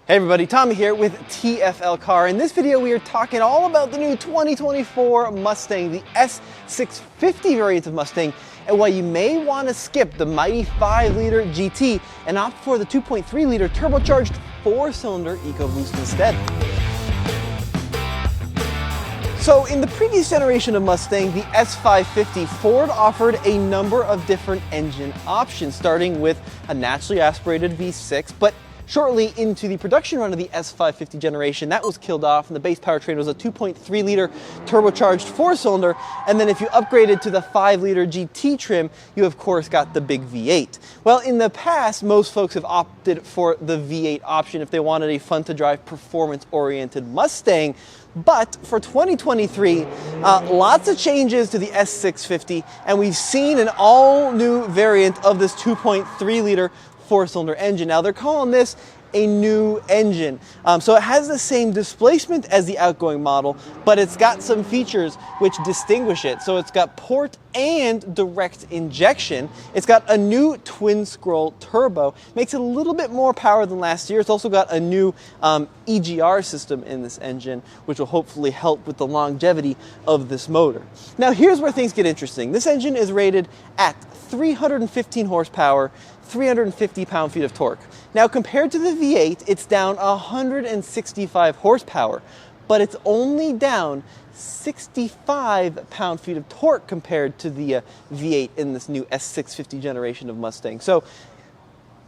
Hey everybody, Tommy here with TFL Car. In this video we are talking all about the new 2024 Mustang, the S650 variant of Mustang, and why you may want to skip the mighty 5-liter GT and opt for the 2.3-liter turbocharged 4-cylinder EcoBoost instead. So in the previous generation of Mustang, the S550, Ford offered a number of different engine options, starting with a naturally aspirated V6, but shortly into the production run of the S550 generation, that was killed off, and the base powertrain was a 2.3-liter turbocharged 4-cylinder, and then if you upgraded to the 5-liter GT trim, you of course got the big V8. Well, in the past, most folks have opted for the V8 option if they wanted a fun-to-drive, performance-oriented Mustang. But for 2023, lots of changes to the S650, and we've seen an all-new variant of this 2.3-liter 4-cylinder engine. Now they're calling this a new engine. So it has the same displacement as the outgoing model, but it's got some features which distinguish it. So it's got port and direct injection. It's got a new twin scroll turbo, makes it a little bit more power than last year. It's also got a new EGR system in this engine, which will hopefully help with the longevity of this motor. Now here's where things get interesting. This engine is rated at 315 horsepower, 350 pound-feet of torque. Now compared to the V8, it's down 165 horsepower, but it's only down 65 pound-feet of torque compared to the V8 in this new S650 generation of Mustang. So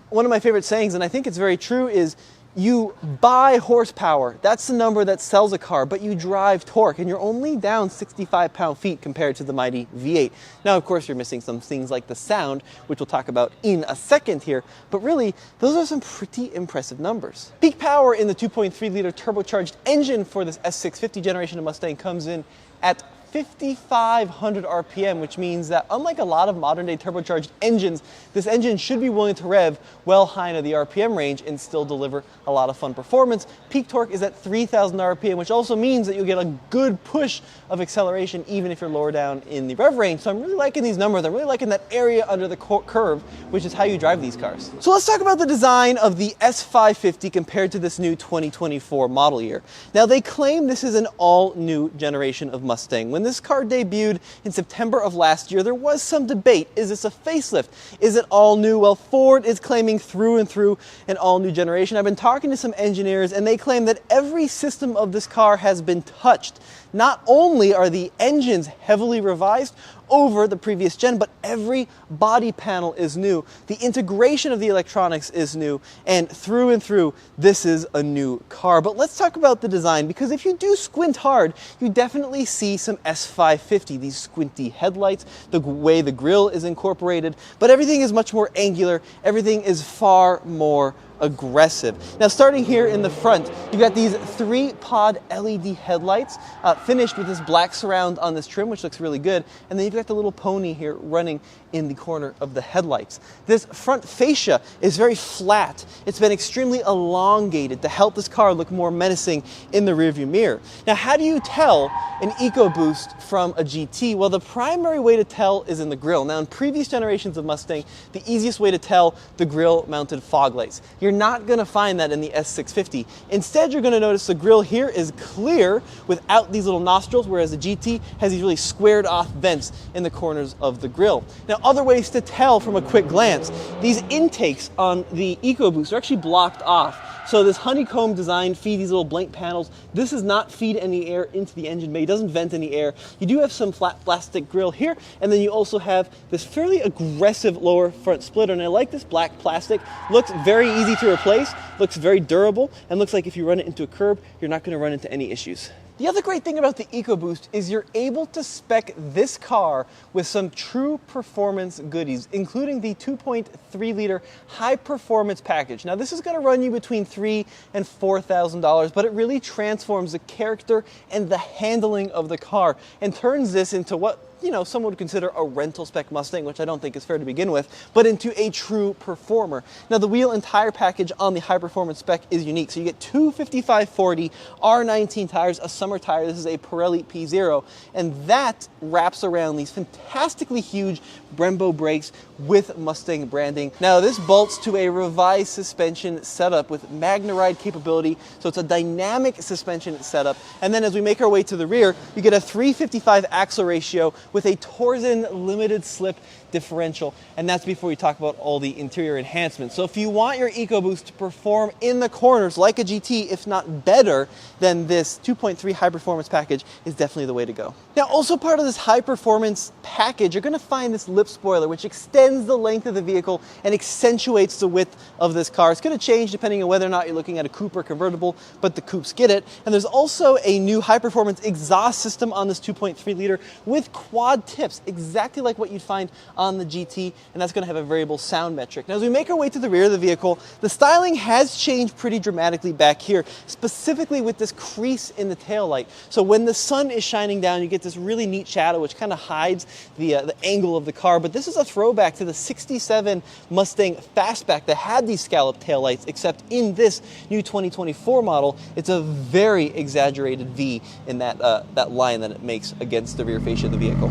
one of my favorite sayings, and I think it's very true, is you buy horsepower, that's the number that sells a car, but you drive torque, and you're only down 65 pound-feet compared to the mighty V8. Now, of course, you're missing some things like the sound, which we'll talk about in a second here, but really, those are some pretty impressive numbers. Peak power in the 2.3-liter turbocharged engine for this S650 generation of Mustang comes in at 5,500 RPM, which means that unlike a lot of modern-day turbocharged engines, this engine should be willing to rev well high into the RPM range and still deliver a lot of fun performance. Peak torque is at 3,000 RPM, which also means that you'll get a good push of acceleration even if you're lower down in the rev range. So I'm really liking these numbers. I'm really liking that area under the curve, which is how you drive these cars. So let's talk about the design of the S550 compared to this new 2024 model year. Now they claim this is an all-new generation of Mustang. When this car debuted in September of last year, there was some debate. Is this a facelift? Is it all new? Well, Ford is claiming through and through an all new generation. I've been talking to some engineers and they claim that every system of this car has been touched. Not only are the engines heavily revised over the previous gen, but every body panel is new. The integration of the electronics is new, and through, this is a new car. But let's talk about the design, because if you do squint hard, you definitely see some S550, these squinty headlights, the way the grille is incorporated, but everything is much more angular, everything is far more aggressive. Now starting here in the front, you've got these 3-pod LED headlights finished with this black surround on this trim, which looks really good, and then you've got the little pony here running in the corner of the headlights. This front fascia is very flat. It's been extremely elongated to help this car look more menacing in the rearview mirror. Now how do you tell an EcoBoost from a GT? Well, the primary way to tell is in the grille. Now in previous generations of Mustang, the easiest way to tell the grille mounted fog lights. You're not going to find that in the S650. Instead, you're going to notice the grille here is clear without these little nostrils, whereas the GT has these really squared off vents in the corners of the grille. Now, other ways to tell from a quick glance, these intakes on the EcoBoost are actually blocked off. So this honeycomb design feeds these little blank panels. This does not feed any air into the engine bay. It doesn't vent any air. You do have some flat plastic grille here, and then you also have this fairly aggressive lower front splitter. And I like this black plastic. Looks very easy to replace, looks very durable, and looks like if you run it into a curb, you're not going to run into any issues. The other great thing about the EcoBoost is you're able to spec this car with some true performance goodies, including the 2.3-liter high-performance package. Now, this is going to run you between $3,000 and $4,000, but it really transforms the character and the handling of the car and turns this into what someone would consider a rental spec Mustang, which I don't think is fair to begin with, but into a true performer. Now, the wheel and tire package on the high performance spec is unique. So you get two 55/40 R19 tires, a summer tire. This is a Pirelli P0, and that wraps around these fantastically huge Brembo brakes with Mustang branding. Now, this bolts to a revised suspension setup with MagneRide capability, so it's a dynamic suspension setup. And then as we make our way to the rear, you get a 355 axle ratio with a Torsen limited slip differential, and that's before you talk about all the interior enhancements. So if you want your EcoBoost to perform in the corners like a GT, if not better, then this 2.3 high performance package is definitely the way to go. Now, also part of this high performance package, you're going to find this lip spoiler, which extends the length of the vehicle and accentuates the width of this car. It's going to change depending on whether or not you're looking at a coupe or convertible, but the coupes get it. And there's also a new high performance exhaust system on this 2.3 liter with quad tips, exactly like what you'd find on the GT, and that's going to have a variable sound metric. Now, as we make our way to the rear of the vehicle, the styling has changed pretty dramatically back here, specifically with this crease in the taillight. So when the sun is shining down, you get this really neat shadow, which kind of hides the angle of the car. But this is a throwback to the 67 Mustang Fastback that had these scalloped taillights, except in this new 2024 model, it's a very exaggerated V in that line that it makes against the rear fascia of the vehicle.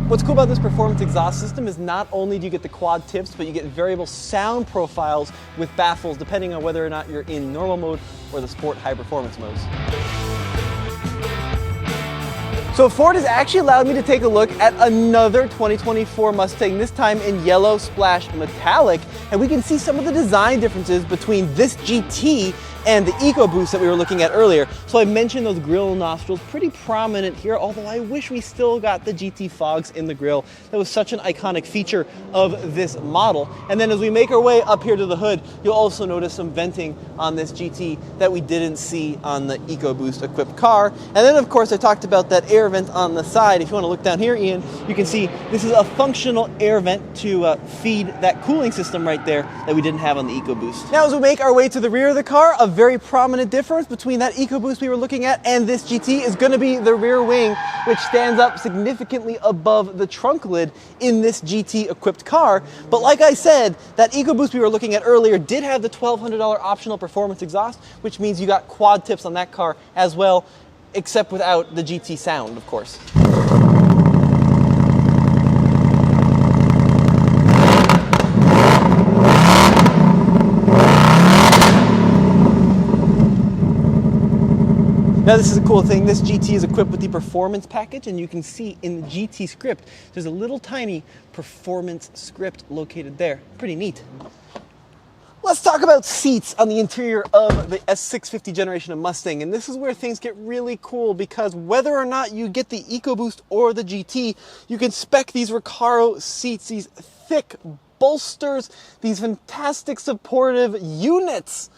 What's cool about this performance exhaust system is not only do you get the quad tips, but you get variable sound profiles with baffles depending on whether or not you're in normal mode or the sport high performance modes. So Ford has actually allowed me to take a look at another 2024 Mustang, this time in yellow splash metallic, and we can see some of the design differences between this GT and the EcoBoost that we were looking at earlier. So I mentioned those grille nostrils, pretty prominent here, although I wish we still got the GT fogs in the grille. That was such an iconic feature of this model. And then as we make our way up here to the hood, you'll also notice some venting on this GT that we didn't see on the EcoBoost equipped car. And then of course I talked about that air vent on the side. If you want to look down here, Ian, you can see this is a functional air vent to feed that cooling system right there that we didn't have on the EcoBoost. Now as we make our way to the rear of the car, a very prominent difference between that EcoBoost we were looking at and this GT is going to be the rear wing, which stands up significantly above the trunk lid in this GT equipped car. But like I said, that EcoBoost we were looking at earlier did have the $1,200 optional performance exhaust, which means you got quad tips on that car as well, except without the GT sound, of course. Now this is a cool thing, this GT is equipped with the performance package, and you can see in the GT script, there's a little tiny performance script located there. Pretty neat. Let's talk about seats on the interior of the S650 generation of Mustang, and this is where things get really cool, because whether or not you get the EcoBoost or the GT, you can spec these Recaro seats, these thick bolsters, these fantastic supportive units.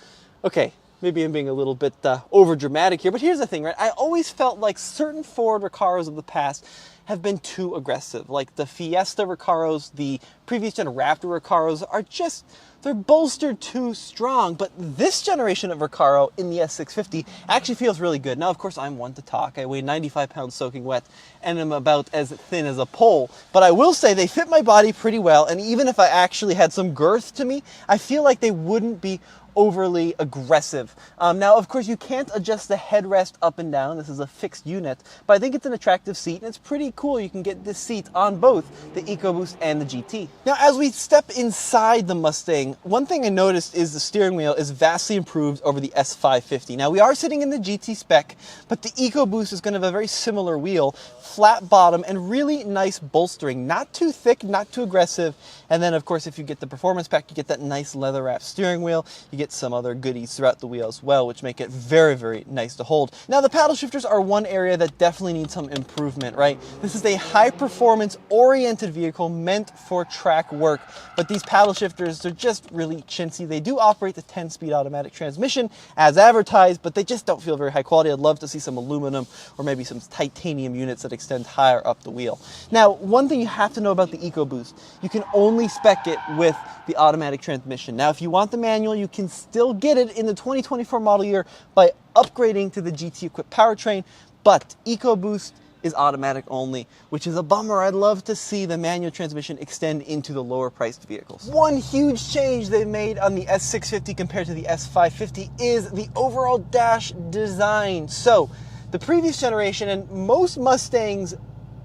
Okay. Maybe I'm being a little bit over dramatic here, but here's the thing, right? I always felt like certain Ford Recaros of the past have been too aggressive. Like the Fiesta Recaros, the previous gen Raptor Recaros are just, they're bolstered too strong. But this generation of Recaro in the S650 actually feels really good. Now, of course, I'm one to talk. I weigh 95 pounds soaking wet and I'm about as thin as a pole. But I will say they fit my body pretty well. And even if I actually had some girth to me, I feel like they wouldn't be overly aggressive. Now, of course, you can't adjust the headrest up and down. This is a fixed unit, but I think it's an attractive seat, and it's pretty cool. You can get this seat on both the EcoBoost and the GT. Now, as we step inside the Mustang, one thing I noticed is the steering wheel is vastly improved over the S550. Now, we are sitting in the GT spec, but the EcoBoost is going to have a very similar wheel, flat bottom, and really nice bolstering. Not too thick, not too aggressive. And then, of course, if you get the performance pack, you get that nice leather-wrapped steering wheel. You get get some other goodies throughout the wheel as well, which make it very, very nice to hold. Now, the paddle shifters are one area that definitely needs some improvement, right? This is a high-performance oriented vehicle meant for track work, but these paddle shifters, they're just really chintzy. They do operate the 10-speed automatic transmission as advertised, but they just don't feel very high quality. I'd love to see some aluminum or maybe some titanium units that extend higher up the wheel. Now, one thing you have to know about the EcoBoost, you can only spec it with the automatic transmission. Now, if you want the manual, you can still get it in the 2024 model year by upgrading to the GT-equipped powertrain, but EcoBoost is automatic only, which is a bummer. I'd love to see the manual transmission extend into the lower priced vehicles. One huge change they've made on the S650 compared to the S550 is the overall dash design. So the previous generation and most Mustangs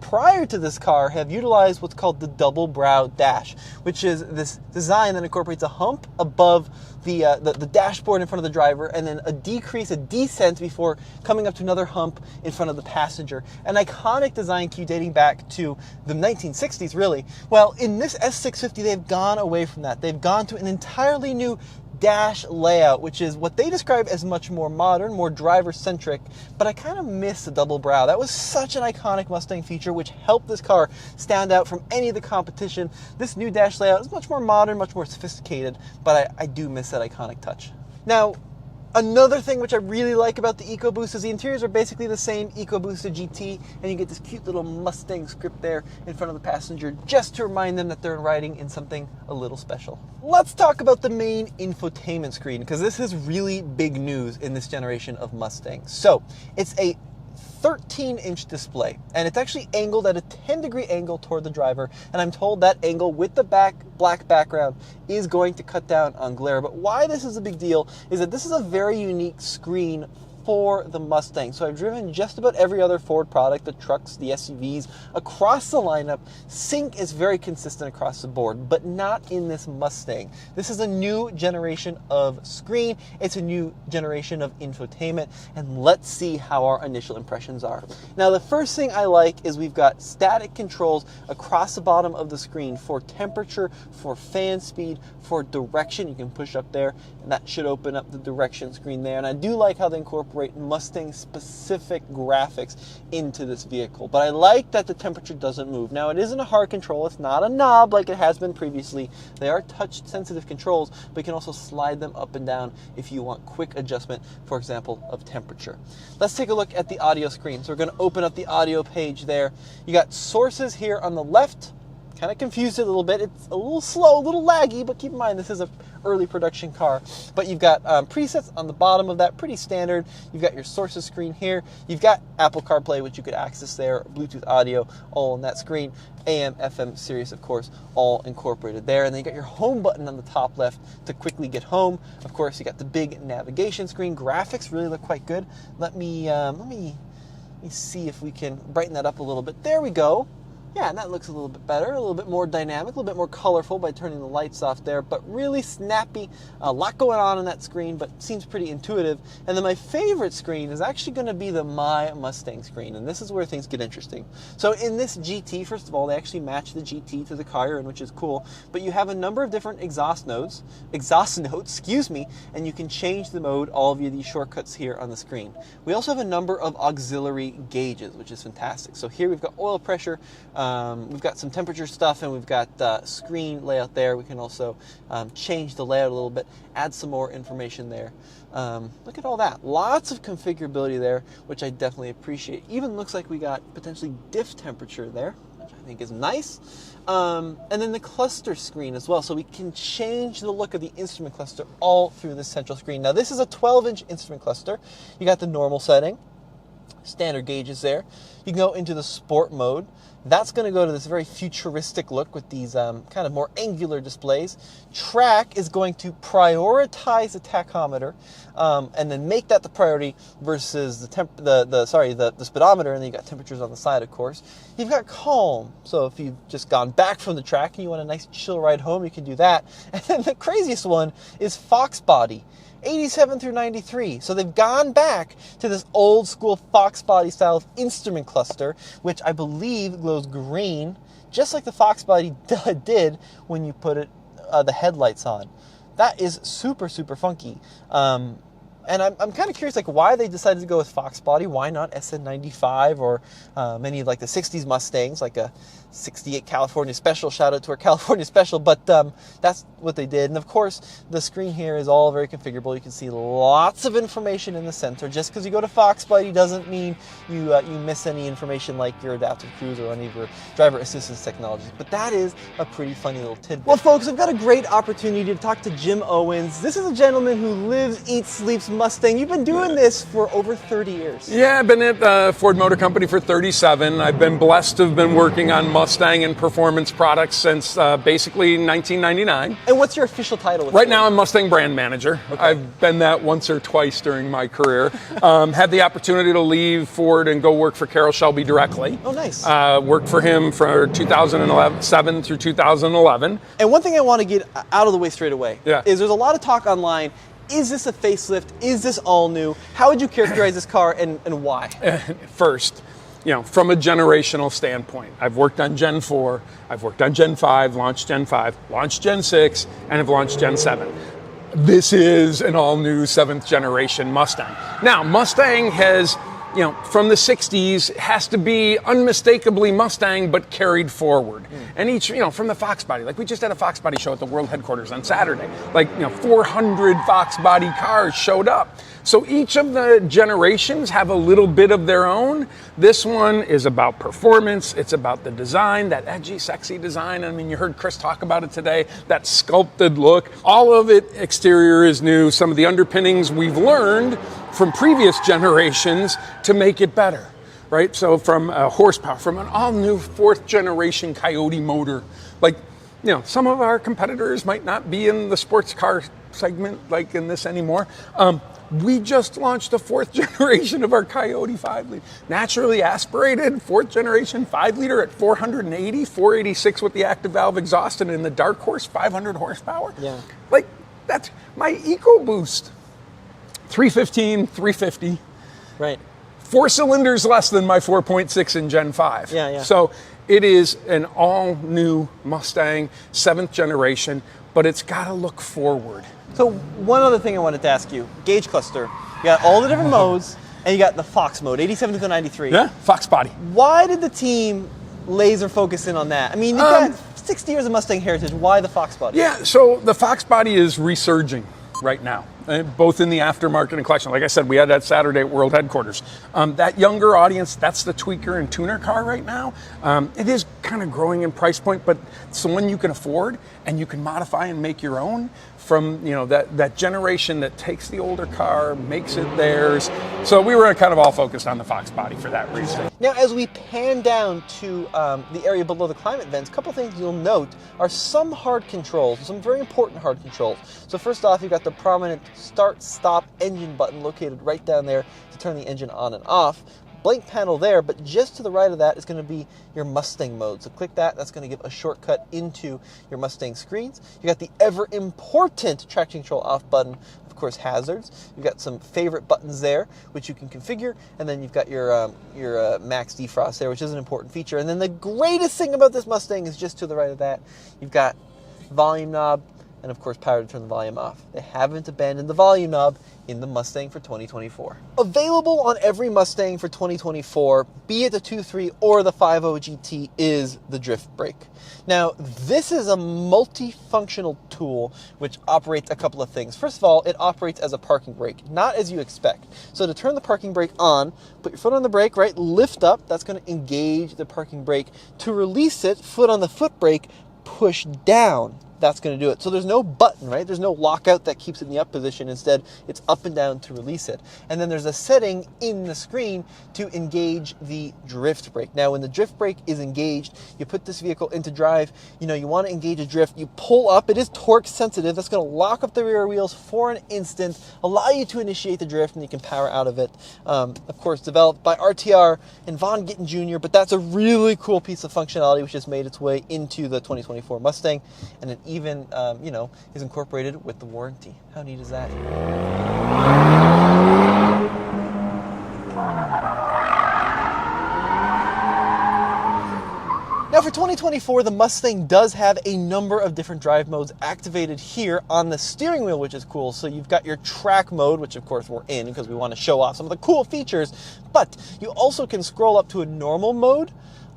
prior to this car have utilized what's called the double brow dash, which is this design that incorporates a hump above the dashboard in front of the driver, and then a descent before coming up to another hump in front of the passenger. An iconic design cue dating back to the 1960s, really. Well, in this S650, they've gone away from that. They've gone to an entirely new dash layout, which is what they describe as much more modern, more driver-centric, but I kind of miss the double brow. That was such an iconic Mustang feature, which helped this car stand out from any of the competition. This new dash layout is much more modern, much more sophisticated, but I do miss that iconic touch. Now, another thing which I really like about the EcoBoost is the interiors are basically the same EcoBoost to GT, and you get this cute little Mustang script there in front of the passenger just to remind them that they're riding in something a little special. Let's talk about the main infotainment screen, because this is really big news in this generation of Mustangs. So it's a 13-inch display, and it's actually angled at a 10-degree angle toward the driver, and I'm told that angle with the black background is going to cut down on glare. But why this is a big deal is that this is a very unique screen for the Mustang. So I've driven just about every other Ford product, the trucks, the SUVs, across the lineup. Sync is very consistent across the board, but not in this Mustang. This is a new generation of screen. It's a new generation of infotainment, and let's see how our initial impressions are. Now, the first thing I like is we've got static controls across the bottom of the screen for temperature, for fan speed, for direction. You can push up there, and that should open up the direction screen there. And I do like how they incorporate Mustang-specific graphics into this vehicle. But I like that the temperature doesn't move. Now, it isn't a hard control. It's not a knob like it has been previously. They are touch-sensitive controls, but you can also slide them up and down if you want quick adjustment, for example, of temperature. Let's take a look at the audio screen. So we're going to open up the audio page there. You got sources here on the left. Kind of confused it a little bit. It's a little slow, a little laggy, but keep in mind this is a early production car. But you've got presets on the bottom of that, pretty standard. You've got your sources screen here. You've got Apple CarPlay, which you could access there, Bluetooth audio, all on that screen. AM, FM, Sirius, of course, all incorporated there. And then you got your home button on the top left to quickly get home. Of course, you got the big navigation screen. Graphics really look quite good. Let me see if we can brighten that up a little bit. There we go. Yeah, and that looks a little bit better, a little bit more dynamic, a little bit more colorful by turning the lights off there, but really snappy. A lot going on that screen, but seems pretty intuitive. And then my favorite screen is actually going to be the My Mustang screen, and this is where things get interesting. So in this GT, first of all, they actually match the GT to the car you're in, which is cool, but you have a number of different exhaust notes, and you can change the mode all via these shortcuts here on the screen. We also have a number of auxiliary gauges, which is fantastic. So here we've got oil pressure, we've got some temperature stuff, and we've got screen layout there. We can also change the layout a little bit, add some more information there. Look at all that. Lots of configurability there, which I definitely appreciate. Even looks like we got potentially diff temperature there, which I think is nice. And then the cluster screen as well. So we can change the look of the instrument cluster all through this central screen. Now, this is a 12-inch instrument cluster. You got the normal setting, standard gauges there. You can go into the sport mode. That's going to go to this very futuristic look with these kind of more angular displays. Track is going to prioritize the tachometer and then make that the priority versus the speedometer, and then you got temperatures on the side, of course. You've got calm, so if you've just gone back from the track and you want a nice chill ride home, you can do that. And then the craziest one is Fox Body. 87 through 93. So they've gone back to this old school Fox Body style of instrument cluster, which I believe glows green, just like the Fox Body did when you put the headlights on. That is super, super funky. And I'm kind of curious, like, why they decided to go with Fox body. Why not SN95 or many of like the 60s Mustangs, like a 68 California Special. Shout out to our California Special. But that's what they did. And of course, the screen here is all very configurable. You can see lots of information in the center. Just because you go to Fox body doesn't mean you miss any information like your adaptive cruise or any of your driver assistance technologies. But that is a pretty funny little tidbit. Well, folks, I've got a great opportunity to talk to Jim Owens. This is a gentleman who lives, eats, sleeps Mustang. You've been doing this for over 30 years. Yeah, I've been at Ford Motor Company for 37. I've been blessed to have been working on Mustang and performance products since basically 1999. And what's your official title? Right now I'm Mustang Brand Manager. Okay. I've been that once or twice during my career. Had the opportunity to leave Ford and go work for Carroll Shelby directly. Oh, nice. Worked for him for 2007 through 2011. And one thing I want to get out of the way straight away is there's a lot of talk online. Is this a facelift? Is this all new? How would you characterize this car and why? First, from a generational standpoint, I've worked on Gen 4, I've worked on Gen 5, launched Gen 5, launched Gen 6, and have launched Gen 7. This is an all-new 7th generation Mustang. Now, Mustang has, from the 60s, has to be unmistakably Mustang, but carried forward. And each, from the Fox body, like we just had a Fox body show at the World Headquarters on Saturday. 400 Fox body cars showed up. So each of the generations have a little bit of their own. This one is about performance. It's about the design, that edgy, sexy design. I mean, you heard Chris talk about it today, that sculpted look. All of it, exterior is new. Some of the underpinnings we've learned from previous generations to make it better, right? So from horsepower, from an all-new 4th generation Coyote motor. Some of our competitors might not be in the sports car segment like in this anymore. We just launched a 4th generation of our Coyote 5-liter. Naturally aspirated 4th generation 5-liter at 480, 486 with the active valve exhaust, and in the Dark Horse 500 horsepower. Yeah. That's my EcoBoost. 315, 350. Right. 4 cylinders less than my 4.6 in Gen 5. Yeah. So it is an all-new Mustang, 7th generation, but it's got to look forward. So one other thing I wanted to ask you, gauge cluster. You got all the different modes, and you got the Fox mode, 87 to 93. Yeah, Fox body. Why did the team laser focus in on that? I mean, you've got 60 years of Mustang heritage. Why the Fox body? Yeah, so the Fox body is resurging right now, both in the aftermarket and collection. Like I said, we had that Saturday at World Headquarters. That younger audience, that's the tweaker and tuner car right now. It is kind of growing in price point, but it's the one you can afford and you can modify and make your own from that generation that takes the older car, makes it theirs. So we were kind of all focused on the Fox body for that reason. Now, as we pan down to the area below the climate vents, a couple things you'll note are some hard controls, some very important hard controls. So first off, you've got the prominent start-stop engine button located right down there to turn the engine on and off. Blank panel there, but just to the right of that is going to be your Mustang mode. So click that. That's going to give a shortcut into your Mustang screens. You got the ever important traction control off button, of course, hazards. You've got some favorite buttons there, which you can configure, and then you've got your max defrost there, which is an important feature. And then the greatest thing about this Mustang is just to the right of that, you've got volume knob, and of course power to turn the volume off. They haven't abandoned the volume knob in the Mustang for 2024. Available on every Mustang for 2024, be it the 2.3 or the 5.0 GT, is the drift brake. Now, this is a multifunctional tool which operates a couple of things. First of all, it operates as a parking brake, not as you expect. So to turn the parking brake on, put your foot on the brake, right? Lift up, that's going to engage the parking brake. To release it, foot on the foot brake, push down. That's going to do it. So there's no button, right? There's no lockout that keeps it in the up position. Instead, it's up and down to release it. And then there's a setting in the screen to engage the drift brake. Now, when the drift brake is engaged, you put this vehicle into drive. You want to engage a drift. You pull up. It is torque sensitive. That's going to lock up the rear wheels for an instant, allow you to initiate the drift, and you can power out of it. Of course, developed by RTR and Von Gittin Jr., but that's a really cool piece of functionality which has made its way into the 2024 Mustang, and it even, is incorporated with the warranty. How neat is that? Now, Now for 2024, the Mustang does have a number of different drive modes activated here on the steering wheel, which is cool. So you've got your track mode, which of course we're in because we want to show off some of the cool features, but you also can scroll up to a normal mode,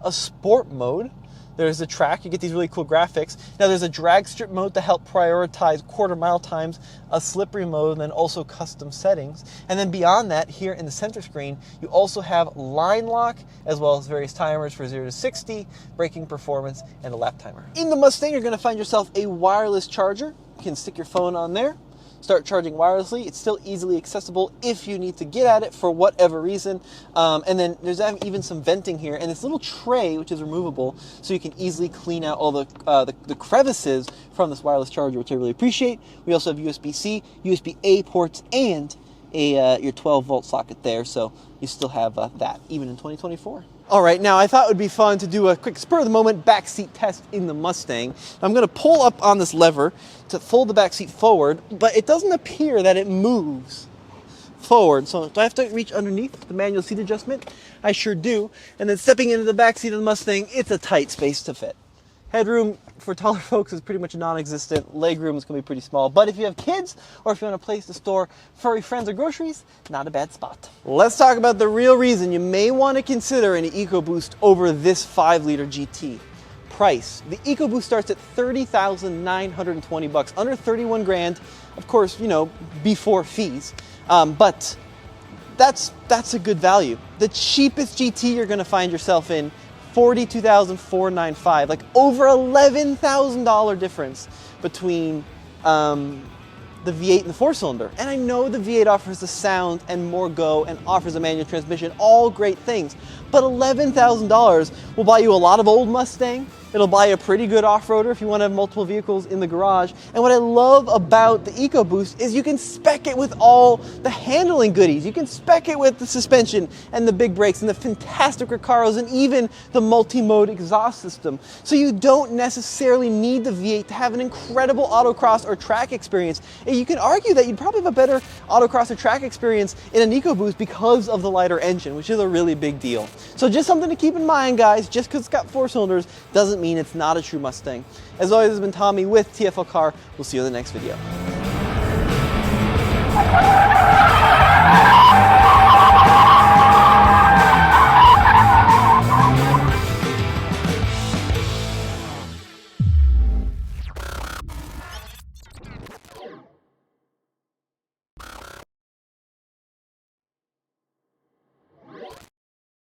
a sport mode. There's the track, you get these really cool graphics. Now there's a drag strip mode to help prioritize quarter-mile times, a slippery mode, and then also custom settings. And then beyond that, here in the center screen, you also have line lock, as well as various timers for 0 to 60, braking performance, and a lap timer. In the Mustang, you're gonna find yourself a wireless charger. You can stick your phone on there, start charging wirelessly. It's still easily accessible if you need to get at it for whatever reason. And then there's even some venting here, and this little tray which is removable, so you can easily clean out all the crevices from this wireless charger, which I really appreciate. We also have USB-C, USB-A ports, and your 12-volt socket there, so you still have that even in 2024. All right, now I thought it would be fun to do a quick spur-of-the-moment backseat test in the Mustang. I'm going to pull up on this lever to fold the backseat forward, but it doesn't appear that it moves forward. So do I have to reach underneath the manual seat adjustment? I sure do. And then stepping into the backseat of the Mustang, it's a tight space to fit. Headroom for taller folks is pretty much non-existent. Legroom is going to be pretty small. But if you have kids, or if you want a place to store furry friends or groceries, not a bad spot. Let's talk about the real reason you may want to consider an EcoBoost over this 5-liter GT. Price. The EcoBoost starts at $30,920, under 31 grand. Of course, you know, before fees. But that's a good value. The cheapest GT you're going to find yourself in, $42,495, like over $11,000 difference between the V8 and the 4-cylinder. And I know the V8 offers the sound and more go and offers a manual transmission, all great things, but $11,000 will buy you a lot of old Mustang. It'll buy a pretty good off-roader if you want to have multiple vehicles in the garage. And what I love about the EcoBoost is you can spec it with all the handling goodies. You can spec it with the suspension and the big brakes and the fantastic Recaros and even the multi-mode exhaust system. So you don't necessarily need the V8 to have an incredible autocross or track experience. And you can argue that you'd probably have a better autocross or track experience in an EcoBoost because of the lighter engine, which is a really big deal. So just something to keep in mind, guys. Just because it's got 4 cylinders doesn't mean it's not a true Mustang. As always, this has been Tommy with TFL Car. We'll see you in the next video.